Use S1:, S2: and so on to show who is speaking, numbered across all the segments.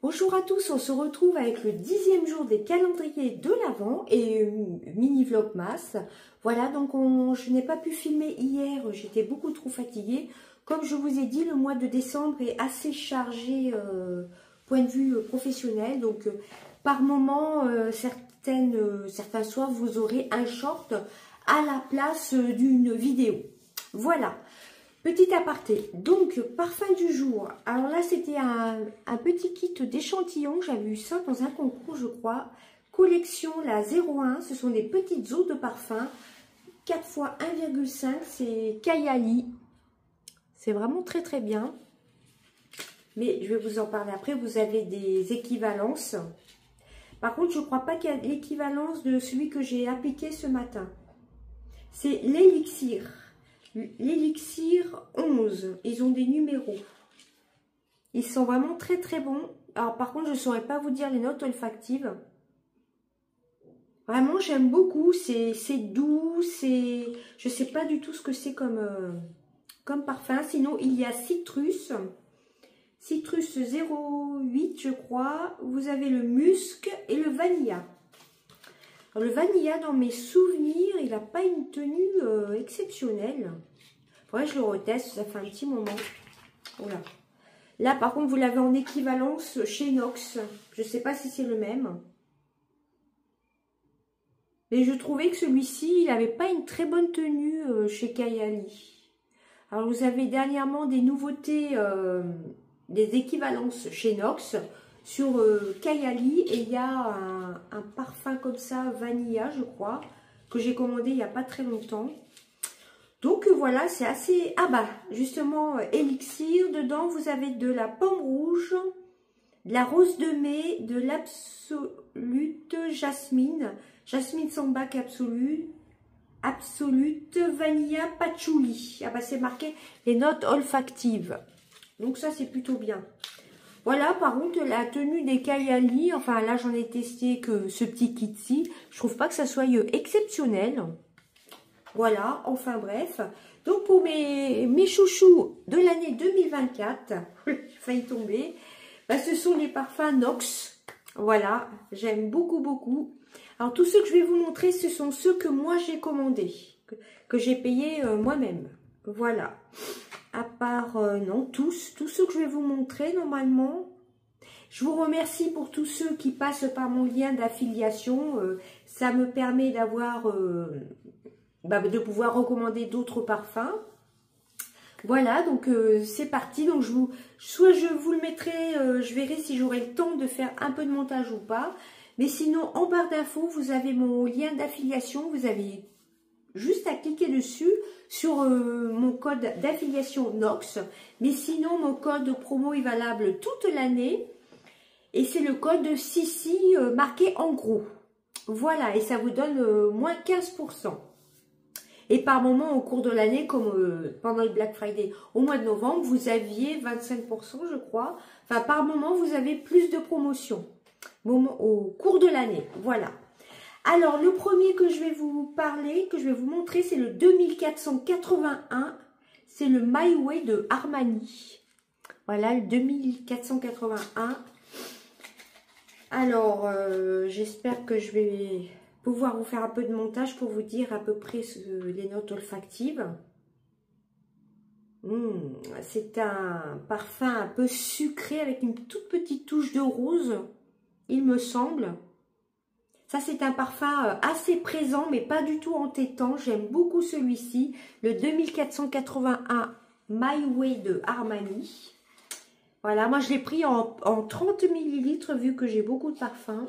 S1: Bonjour à tous, on se retrouve avec le 10e jour des calendriers de l'Avent et mini vlogmas. Voilà, donc je n'ai pas pu filmer hier, j'étais beaucoup trop fatiguée. Comme je vous ai dit, le mois de décembre est assez chargé point de vue professionnel. Donc par moment, certains soirs, vous aurez un short à la place d'une vidéo. Voilà. Petit aparté, donc parfum du jour. Alors là, c'était un petit kit d'échantillons. J'avais eu ça dans un concours, je crois. Collection la 01. Ce sont des petites eaux de parfum. 4 x 1,5. C'est Kayali. C'est vraiment très très bien. Mais je vais vous en parler après. Vous avez des équivalences. Par contre, je ne crois pas qu'il y a l'équivalence de celui que j'ai appliqué ce matin. C'est l'élixir. L'élixir 11, ils ont des numéros. Ils sont vraiment très très bons. Alors par contre, je ne saurais pas vous dire les notes olfactives. Vraiment, j'aime beaucoup. C'est doux, c'est... Je ne sais pas du tout ce que c'est comme parfum. Sinon, il y a Citrus. Citrus 08, je crois. Vous avez le musc et le vanilla. Alors, le vanilla, dans mes souvenirs, il n'a pas une tenue exceptionnelle. Faudrait que je le reteste, ça fait un petit moment. Voilà. Là, par contre, vous l'avez en équivalence chez Nox. Je ne sais pas si c'est le même. Mais je trouvais que celui-ci, il n'avait pas une très bonne tenue chez Kayali. Alors, vous avez dernièrement des nouveautés, des équivalences chez Nox. Sur Kayali, et il y a un parfum comme ça, vanilla, je crois, que j'ai commandé il n'y a pas très longtemps. Donc voilà, c'est assez... Ah bah, justement, élixir, dedans vous avez de la pomme rouge, de la rose de mai, de l'absolute jasmine, jasmine sambac absolue, absolute vanilla patchouli. Ah bah, c'est marqué les notes olfactives. Donc ça, c'est plutôt bien. Voilà, par contre, la tenue des Kayali, enfin là, j'en ai testé que ce petit kit-ci. Je trouve pas que ça soit exceptionnel. Voilà, enfin bref. Donc, pour mes chouchous de l'année 2024, j'ai failli tomber, bah, ce sont les parfums Nox. Voilà, j'aime beaucoup, beaucoup. Alors, tous ceux que je vais vous montrer, ce sont ceux que moi, j'ai commandés, que j'ai payés moi-même. Voilà. À part, non, tous ceux que je vais vous montrer normalement. Je vous remercie pour tous ceux qui passent par mon lien d'affiliation. Ça me permet d'avoir, de pouvoir recommander d'autres parfums. Voilà, donc c'est parti. Donc soit je vous le mettrai, je verrai si j'aurai le temps de faire un peu de montage ou pas. Mais sinon, en barre d'infos, vous avez mon lien d'affiliation. Vous avez juste à cliquer dessus sur mon code d'affiliation Nox. Mais sinon, mon code promo est valable toute l'année. Et c'est le code Sissi marqué en gros. Voilà, et ça vous donne moins 15%. Et par moment, au cours de l'année, comme pendant le Black Friday, au mois de novembre, vous aviez 25%, je crois. Enfin, par moment, vous avez plus de promotions au cours de l'année. Voilà. Alors, le premier que je vais vous parler, que je vais vous montrer, c'est le 2481. C'est le My Way de Armani. Voilà, le 2481. Alors, j'espère que je vais pouvoir vous faire un peu de montage pour vous dire à peu près les notes olfactives. C'est un parfum un peu sucré avec une toute petite touche de rose, il me semble. Ça, c'est un parfum assez présent, mais pas du tout entêtant. J'aime beaucoup celui-ci, le 2481 My Way de Armani. Voilà, moi je l'ai pris en 30 ml vu que j'ai beaucoup de parfums.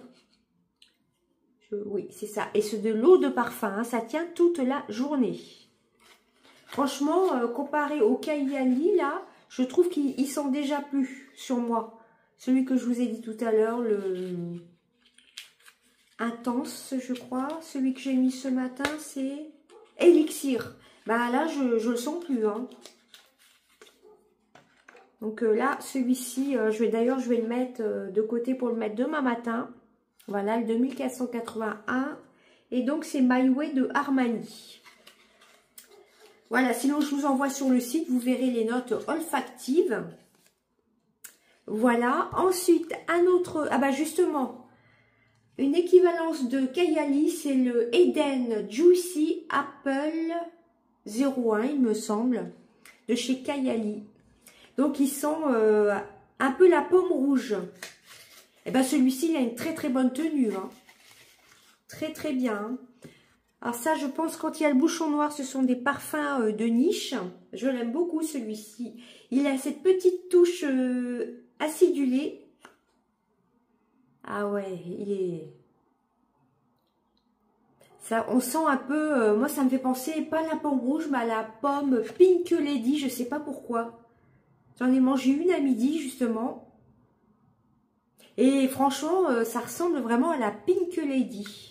S1: Oui, c'est ça. Et c'est de l'eau de parfum, hein, ça tient toute la journée. Franchement, comparé au Kayali, là, je trouve qu'il sent déjà plus sur moi. Celui que je vous ai dit tout à l'heure, le Intense, je crois. Celui que j'ai mis ce matin, c'est Élixir. Bah là, je le sens plus, hein. Donc là, celui-ci, je vais le mettre de côté pour le mettre demain matin. Voilà, le 2481. Et donc, c'est My Way de Armani. Voilà, sinon, je vous envoie sur le site. Vous verrez les notes olfactives. Voilà. Ensuite, un autre... Ah bah justement, une équivalence de Kayali, c'est le Eden Juicy Apple 01, il me semble, de chez Kayali. Donc, ils sont un peu la pomme rouge. Et ben celui-ci, il a une très très bonne tenue. Hein. Très très bien. Alors ça, je pense, quand il y a le bouchon noir, ce sont des parfums de niche. Je l'aime beaucoup, celui-ci. Il a cette petite touche acidulée. Ah ouais, il est... Ça, on sent un peu... moi, ça me fait penser, pas à la pomme rouge, mais à la pomme Pink Lady. Je sais pas pourquoi. J'en ai mangé une à midi, justement. Et franchement, ça ressemble vraiment à la Pink Lady.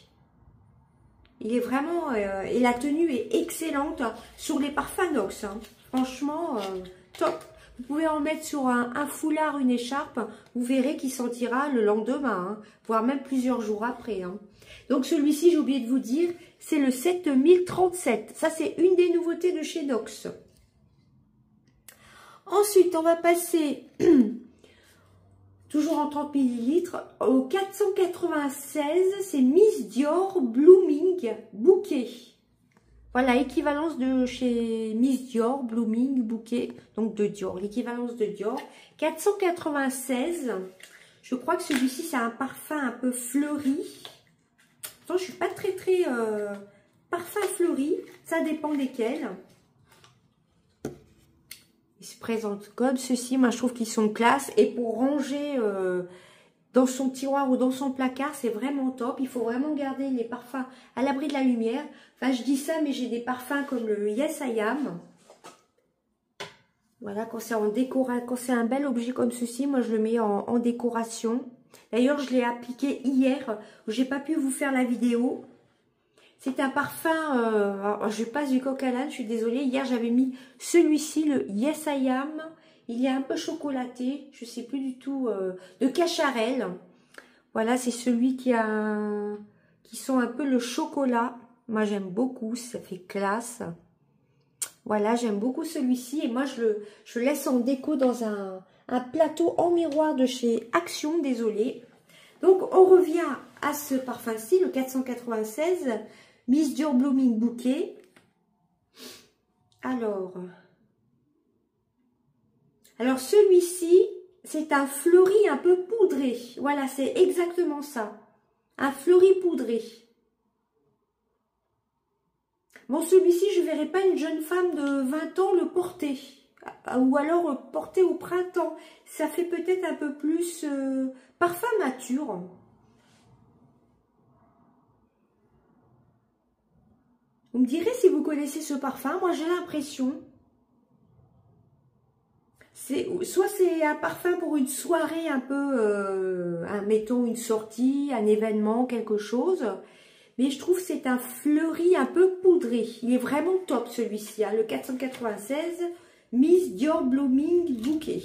S1: Il est vraiment... et la tenue est excellente sur les parfums Nox. Hein. Franchement, top. Vous pouvez en mettre sur un foulard, une écharpe. Vous verrez qu'il sentira le lendemain, hein, voire même plusieurs jours après. Hein. Donc celui-ci, j'ai oublié de vous dire, c'est le 7037. Ça, c'est une des nouveautés de chez Nox. Ensuite, on va passer... toujours en 30 ml, au 496, c'est Miss Dior Blooming Bouquet. Voilà, équivalence de chez Miss Dior Blooming Bouquet, donc de Dior, l'équivalence de Dior. 496, je crois que celui-ci, c'est un parfum un peu fleuri. Pourtant, je suis pas très parfum fleuri, ça dépend desquels. Ils se présentent comme ceci. Moi, je trouve qu'ils sont classe. Et pour ranger dans son tiroir ou dans son placard, c'est vraiment top. Il faut vraiment garder les parfums à l'abri de la lumière. Enfin, je dis ça, mais j'ai des parfums comme le Yes I Am. Voilà, quand c'est en décoration, quand c'est un bel objet comme ceci, moi, je le mets en décoration. D'ailleurs, je l'ai appliqué hier, où j'ai pas pu vous faire la vidéo. C'est un parfum, je passe du coq à l'âne, je suis désolée. Hier, j'avais mis celui-ci, le Yes I Am. Il est un peu chocolaté, je ne sais plus du tout, de Cacharel. Voilà, c'est celui qui sent un peu le chocolat. Moi, j'aime beaucoup, ça fait classe. Voilà, j'aime beaucoup celui-ci. Et moi, je le laisse en déco dans un plateau en miroir de chez Action, désolée. Donc, on revient à ce parfum-ci, le 496. Miss Dior Blooming Bouquet. Alors celui-ci, c'est un fleuri un peu poudré. Voilà, c'est exactement ça. Un fleuri poudré. Bon, celui-ci, je ne verrai pas une jeune femme de 20 ans le porter. Ou alors porter au printemps. Ça fait peut-être un peu plus parfum mature. Vous me direz si vous connaissez ce parfum. Moi, j'ai l'impression. Soit c'est un parfum pour une soirée un peu, mettons une sortie, un événement, quelque chose. Mais je trouve que c'est un fleuri un peu poudré. Il est vraiment top celui-ci. Hein, le 496 Miss Dior Blooming Bouquet.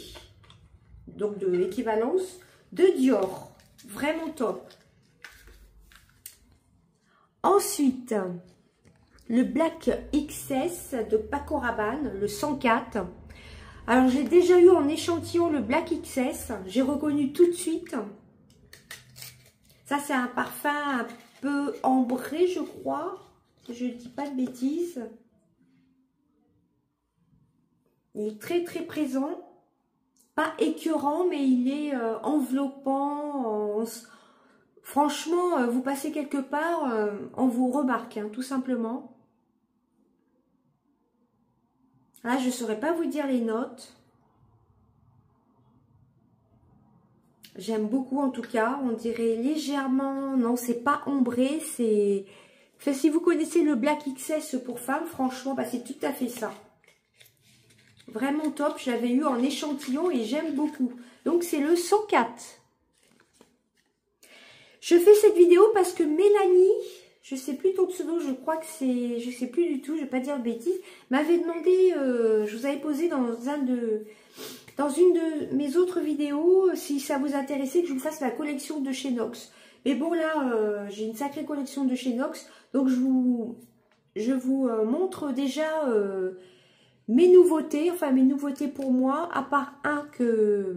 S1: Donc de l'équivalence de Dior. Vraiment top. Ensuite... le Black XS de Paco Rabanne, le 104. Alors, j'ai déjà eu en échantillon le Black XS. J'ai reconnu tout de suite. Ça, c'est un parfum un peu ambré, je crois. Si je ne dis pas de bêtises. Il est très, très présent. Pas écœurant, mais il est enveloppant. Franchement, vous passez quelque part, on vous remarque, hein, tout simplement. Là, je ne saurais pas vous dire les notes. J'aime beaucoup en tout cas. On dirait légèrement... Non, c'est pas ombré. C'est... Enfin, si vous connaissez le Black XS pour femmes, franchement, bah, c'est tout à fait ça. Vraiment top. Je l'avais eu en échantillon et j'aime beaucoup. Donc, c'est le 104. Je fais cette vidéo parce que Mélanie... Je sais plus ton pseudo, je crois que c'est... Je sais plus du tout, je vais pas dire de bêtises. M'avait demandé, je vous avais posé dans une de mes autres vidéos, si ça vous intéressait que je vous fasse la collection de chez Nox. Mais bon là, j'ai une sacrée collection de chez Nox. Donc je vous montre déjà mes nouveautés. Enfin mes nouveautés pour moi, à part un que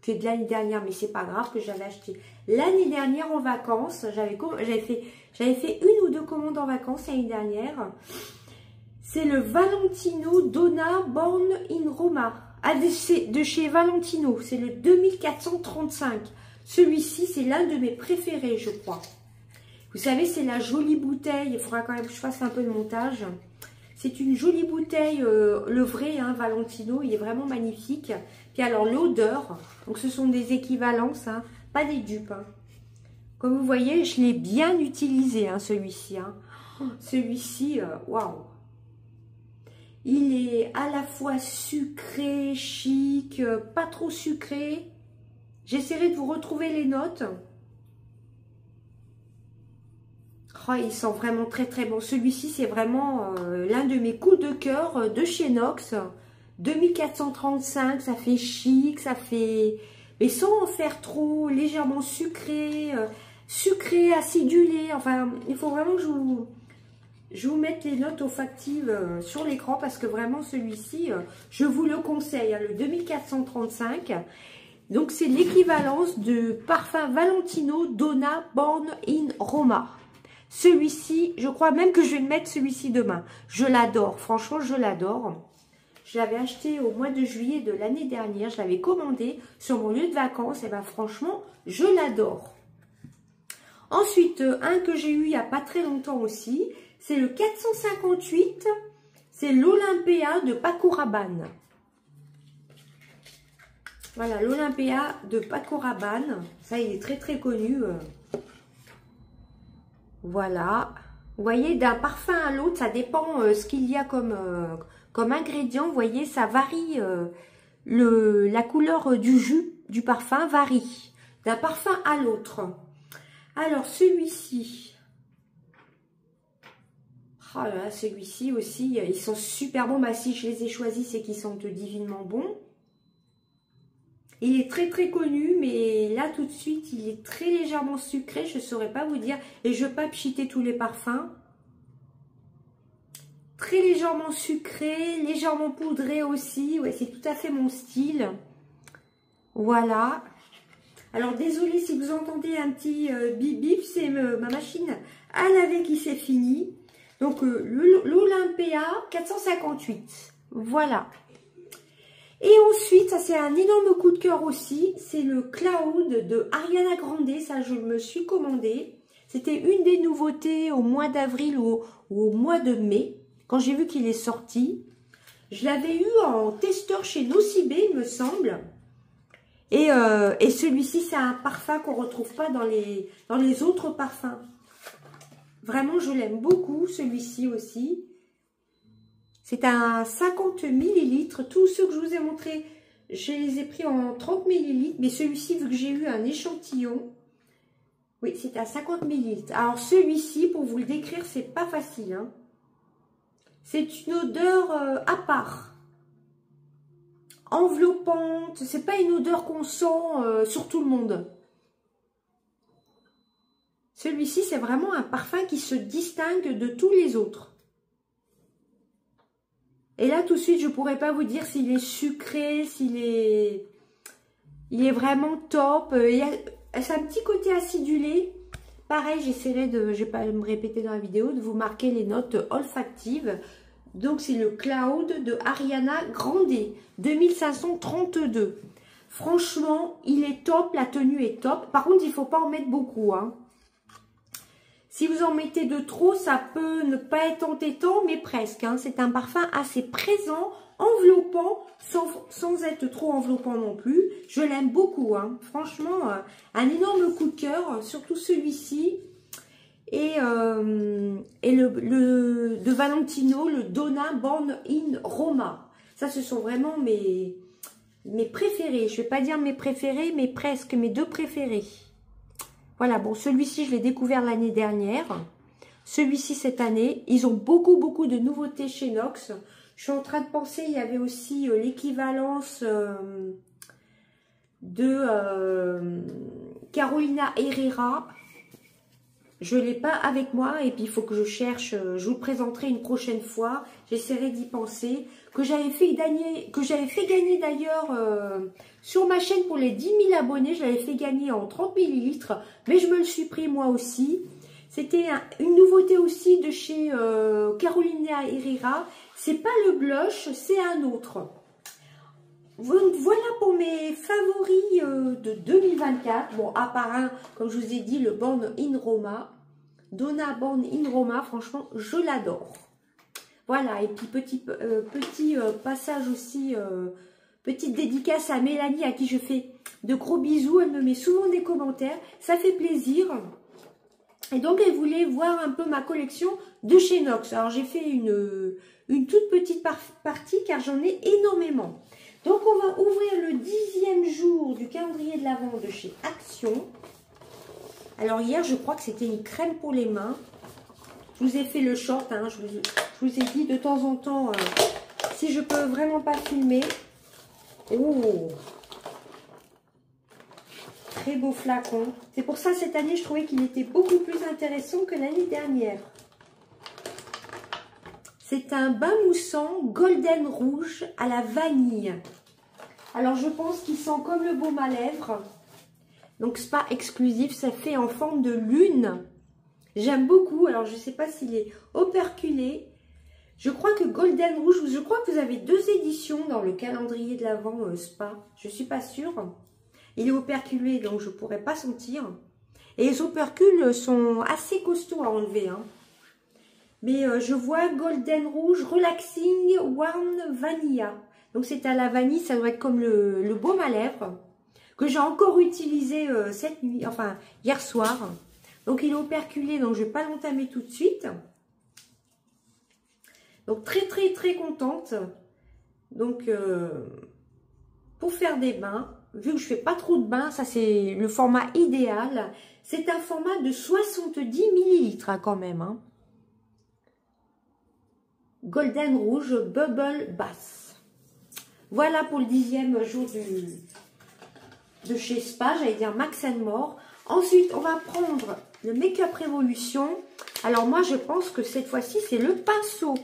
S1: qui est de l'année dernière, mais c'est pas grave, que j'avais acheté l'année dernière en vacances. J'avais fait une ou deux commandes en vacances l'année dernière. C'est le Valentino Donna Born in Roma. Ah, de chez Valentino. C'est le 2435. Celui-ci, c'est l'un de mes préférés, je crois. Vous savez, c'est la jolie bouteille. Il faudra quand même que je fasse un peu de montage. C'est une jolie bouteille, le vrai hein, Valentino. Il est vraiment magnifique. Puis alors, l'odeur. Donc, ce sont des équivalences, hein, pas des dupes. Hein. Comme vous voyez, je l'ai bien utilisé, hein, celui-ci. Hein. Celui-ci, waouh. Il est à la fois sucré, chic, pas trop sucré. J'essaierai de vous retrouver les notes. Oh, il sent vraiment très très bon. Celui-ci, c'est vraiment l'un de mes coups de cœur de chez Nox. 2435, ça fait chic, ça fait... Mais sans en faire trop, légèrement sucré, sucré, acidulé. Enfin, il faut vraiment que je vous mette les notes olfactives sur l'écran parce que vraiment celui-ci, je vous le conseille, hein, le 2435. Donc, c'est l'équivalence de parfum Valentino Donna Born in Roma. Celui-ci, je crois même que je vais le mettre celui-ci demain. Je l'adore, franchement, je l'adore. Je l'avais acheté au mois de juillet de l'année dernière. Je l'avais commandé sur mon lieu de vacances. Et bien, franchement, je l'adore. Ensuite, un que j'ai eu il n'y a pas très longtemps aussi, c'est le 458. C'est l'Olympia de Paco Rabanne. Voilà, l'Olympia de Paco Rabanne. Ça, il est très très connu. Voilà. Vous voyez, d'un parfum à l'autre, ça dépend ce qu'il y a comme ingrédient. Vous voyez, ça varie. La couleur du jus du parfum varie d'un parfum à l'autre. Alors, celui-ci. Oh là là, celui-ci aussi, ils sont super bons. Bah, si je les ai choisis, c'est qu'ils sont divinement bons. Il est très très connu, mais là tout de suite, il est très légèrement sucré. Je ne saurais pas vous dire. Et je ne vais pas pchiter tous les parfums. Très légèrement sucré, légèrement poudré aussi. Ouais, c'est tout à fait mon style. Voilà. Alors, désolé si vous entendez un petit bip bip, c'est ma machine à laver qui s'est finie. Donc, l'Olympia 458. Voilà. Et ensuite, ça c'est un énorme coup de cœur aussi, c'est le Cloud de Ariana Grande, ça je me suis commandé. C'était une des nouveautés au mois d'avril ou au mois de mai, quand j'ai vu qu'il est sorti. Je l'avais eu en testeur chez Nocibé, il me semble. Et celui-ci, c'est un parfum qu'on ne retrouve pas dans les autres parfums. Vraiment, je l'aime beaucoup, celui-ci aussi. C'est un 50 ml. Tous ceux que je vous ai montrés, je les ai pris en 30 ml. Mais celui-ci, vu que j'ai eu un échantillon, oui, c'est à 50 ml. Alors, celui-ci, pour vous le décrire, c'est pas facile. Hein. C'est une odeur à part. Enveloppante. C'est pas une odeur qu'on sent sur tout le monde. Celui-ci, c'est vraiment un parfum qui se distingue de tous les autres. Et là, tout de suite, je ne pourrais pas vous dire s'il est sucré, il est vraiment top. C'est un petit côté acidulé. Pareil, j'essaierai de, je ne vais pas me répéter dans la vidéo, de vous marquer les notes olfactives. Donc, c'est le Cloud de Ariana Grande, 2532. Franchement, il est top, la tenue est top. Par contre, il ne faut pas en mettre beaucoup, hein. Si vous en mettez de trop, ça peut ne pas être entêtant, mais presque. Hein. C'est un parfum assez présent, enveloppant, sans être trop enveloppant non plus. Je l'aime beaucoup. Hein. Franchement, un énorme coup de cœur, surtout celui-ci. Et le de Valentino, le Donna Born in Roma. Ça, ce sont vraiment mes préférés. Je ne vais pas dire mes préférés, mais presque mes deux préférés. Voilà, bon, celui-ci, je l'ai découvert l'année dernière. Celui-ci, cette année. Ils ont beaucoup de nouveautés chez Nox. Je suis en train de penser, il y avait aussi l'équivalence de Carolina Herrera. je ne l'ai pas avec moi et puis il faut que je cherche, je vous le présenterai une prochaine fois, j'essaierai d'y penser, que j'avais fait gagner d'ailleurs sur ma chaîne pour les 10 000 abonnés, je l'avais fait gagner en 30 millilitres, mais je me le suis pris moi aussi. C'était une nouveauté aussi de chez Carolina Herrera, c'est pas le blush, c'est un autre. Voilà pour mes favoris de 2024. Bon, à part un, comme je vous ai dit, le Born in Roma. Donna Born in Roma, franchement, je l'adore. Voilà, et puis petit passage aussi, petite dédicace à Mélanie, à qui je fais de gros bisous. Elle me met souvent des commentaires, ça fait plaisir. Et donc, elle voulait voir un peu ma collection de chez NOX. Alors, j'ai fait une toute petite partie, car j'en ai énormément. Donc, on va ouvrir le 10e jour du calendrier de l'Avent de chez Action. Alors, hier, je crois que c'était une crème pour les mains. Je vous ai fait le short, hein, je vous ai dit de temps en temps, si je peux vraiment pas filmer. Oh! Très beau flacon. C'est pour ça, cette année, je trouvais qu'il était beaucoup plus intéressant que l'année dernière. C'est un bain moussant golden rouge à la vanille. Alors, je pense qu'il sent comme le baume à lèvres. Donc, c'est pas exclusif, ça fait en forme de lune. J'aime beaucoup. Alors, je ne sais pas s'il est operculé. Je crois que golden rouge, je crois que vous avez 2 éditions dans le calendrier de l'Avent Spa. Je ne suis pas sûre. Il est operculé, donc je ne pourrais pas sentir. Et les opercules sont assez costauds à enlever, hein. Mais je vois Golden Rouge Relaxing Warm Vanilla. Donc c'est à la vanille, ça doit être comme le baume à lèvres. Que j'ai encore utilisé cette nuit, enfin hier soir. Donc il est operculé, donc je ne vais pas l'entamer tout de suite. Donc très contente. Donc pour faire des bains, vu que je fais pas trop de bains, ça c'est le format idéal. C'est un format de 70 millilitres hein, quand même. Hein. Golden Rouge Bubble Bath. Voilà pour le 10e jour de chez Spa, j'allais dire Max & More. Ensuite, on va prendre le Make-up Révolution. Alors moi, je pense que cette fois-ci, c'est le pinceau.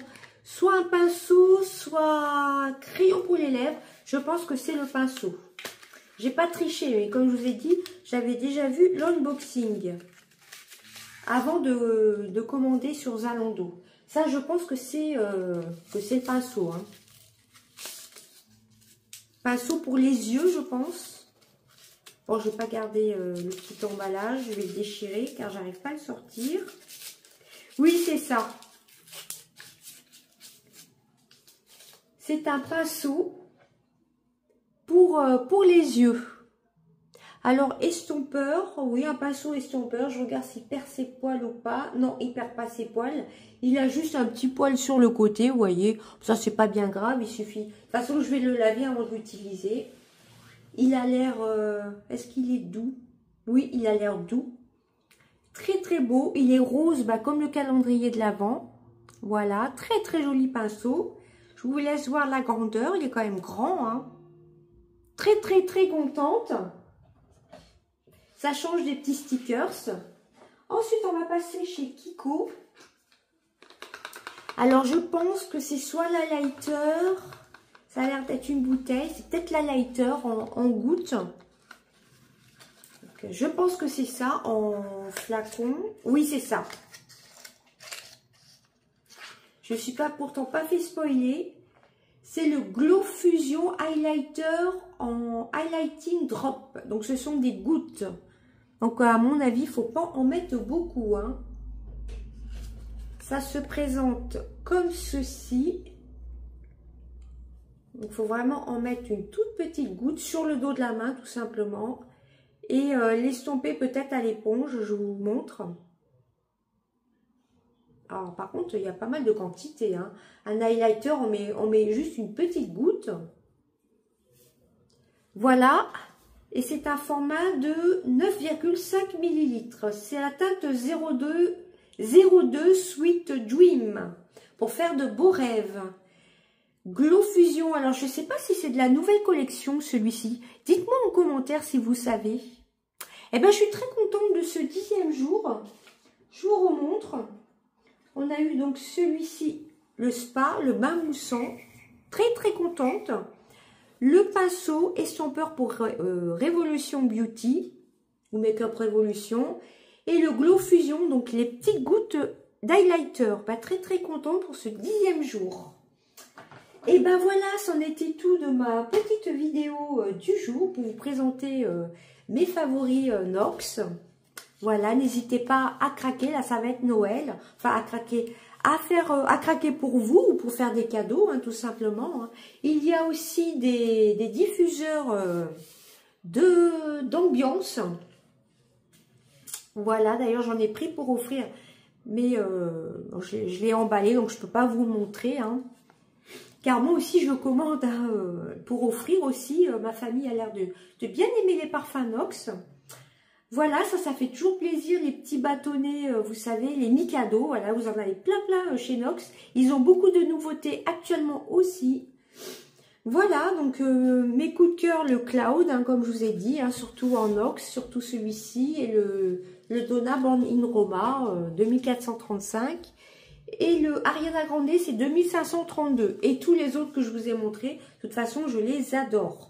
S1: Soit un pinceau, soit crayon pour les lèvres. Je pense que c'est le pinceau. J'ai pas triché, mais comme je vous ai dit, j'avais déjà vu l'unboxing avant de commander sur Zalando. Ça, je pense que c'est le pinceau. Hein. Pinceau pour les yeux, je pense. Bon, je ne vais pas garder le petit emballage. Je vais le déchirer car j'arrive pas à le sortir. Oui, c'est ça. C'est un pinceau pour les yeux. Alors, estompeur, oui, un pinceau estompeur. Je regarde s'il perd ses poils ou pas. Non, il perd pas ses poils. Il a juste un petit poil sur le côté, vous voyez. Ça, c'est pas bien grave, il suffit. De toute façon, je vais le laver avant de l'utiliser. Il a l'air... Est-ce qu'il est doux? Oui, il a l'air doux. Très beau. Il est rose, bah, comme le calendrier de l'Avent. Voilà, très joli pinceau. Je vous laisse voir la grandeur. Il est quand même grand, hein. Très contente. Ça change des petits stickers. Ensuite, on va passer chez Kiko. Alors, je pense que c'est soit la lighter. Ça a l'air d'être une bouteille. C'est peut-être la lighter en goutte. Donc, je pense que c'est ça en flacon. Oui, c'est ça. Je ne suis pourtant pas fait spoiler. C'est le Glow Fusion Highlighter en Highlighting Drop. Donc, ce sont des gouttes. Donc, à mon avis, il ne faut pas en mettre beaucoup. Hein. Ça se présente comme ceci. Il faut vraiment en mettre une toute petite goutte sur le dos de la main, tout simplement. Et l'estomper peut-être à l'éponge, je vous montre. Alors, par contre, il y a pas mal de quantité. Hein. Un highlighter, on met juste une petite goutte. Voilà. Et c'est un format de 9,5 ml. C'est la teinte 02 Sweet Dream. Pour faire de beaux rêves. Glow Fusion. Alors, je ne sais pas si c'est de la nouvelle collection, celui-ci. Dites-moi en commentaire si vous savez. Eh bien, je suis très contente de ce 10e jour. Je vous remontre. On a eu donc celui-ci, le spa, le bain moussant. Très très contente. Le pinceau estompeur pour Révolution Beauty ou Make-up Révolution. Et le Glow Fusion, donc les petites gouttes d'highlighter. Très très contente pour ce 10e jour. Et ben voilà, c'en était tout de ma petite vidéo du jour pour vous présenter mes favoris NOX. Voilà, n'hésitez pas à craquer, là ça va être Noël. Enfin à craquer, à craquer pour vous ou pour faire des cadeaux, hein, tout simplement. Hein. Il y a aussi des diffuseurs d'ambiance. Voilà, d'ailleurs j'en ai pris pour offrir, mais je l'ai emballé, donc je ne peux pas vous le montrer. Hein. Car moi aussi je commande hein, pour offrir aussi. Ma famille a l'air de bien aimer les parfums NOX. Voilà, ça fait toujours plaisir, les petits bâtonnets, vous savez, les Mikado. Voilà, vous en avez plein chez NOX. Ils ont beaucoup de nouveautés actuellement aussi. Voilà, donc mes coups de cœur, le Cloud, hein, comme je vous ai dit, hein, surtout en NOX, surtout celui-ci, et le Donna Born in Roma, 2435. Et le Ariana Grande, c'est 2532. Et tous les autres que je vous ai montrés, de toute façon, je les adore.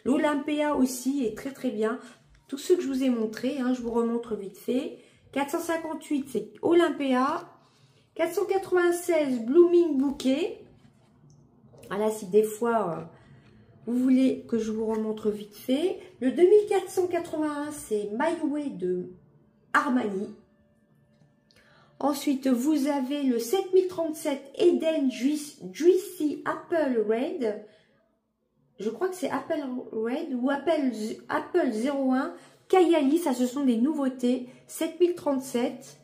S1: L'Olympia aussi est très très bien. Tous ceux que je vous ai montrés, hein, je vous remontre vite fait. 458, c'est Olympia. 496, Blooming Bouquet. Voilà, si des fois, vous voulez que je vous remontre vite fait. Le 2481, c'est My Way de Armani. Ensuite, vous avez le 7037 Eden Juicy Apple Red. Je crois que c'est Apple Red ou Apple 01. Kayali, ça ce sont des nouveautés. 7037.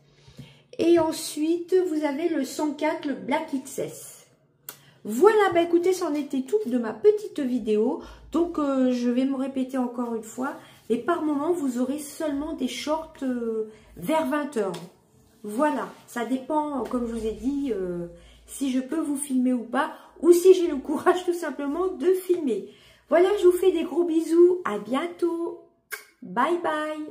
S1: Et ensuite, vous avez le 104, le Black XS. Voilà, bah écoutez, c'en était tout de ma petite vidéo. Donc, je vais me répéter encore une fois. Et par moment, vous aurez seulement des shorts vers 20 h. Voilà, ça dépend, comme je vous ai dit, si je peux vous filmer ou pas, ou si j'ai le courage tout simplement de filmer. Voilà, je vous fais des gros bisous, à bientôt, bye bye.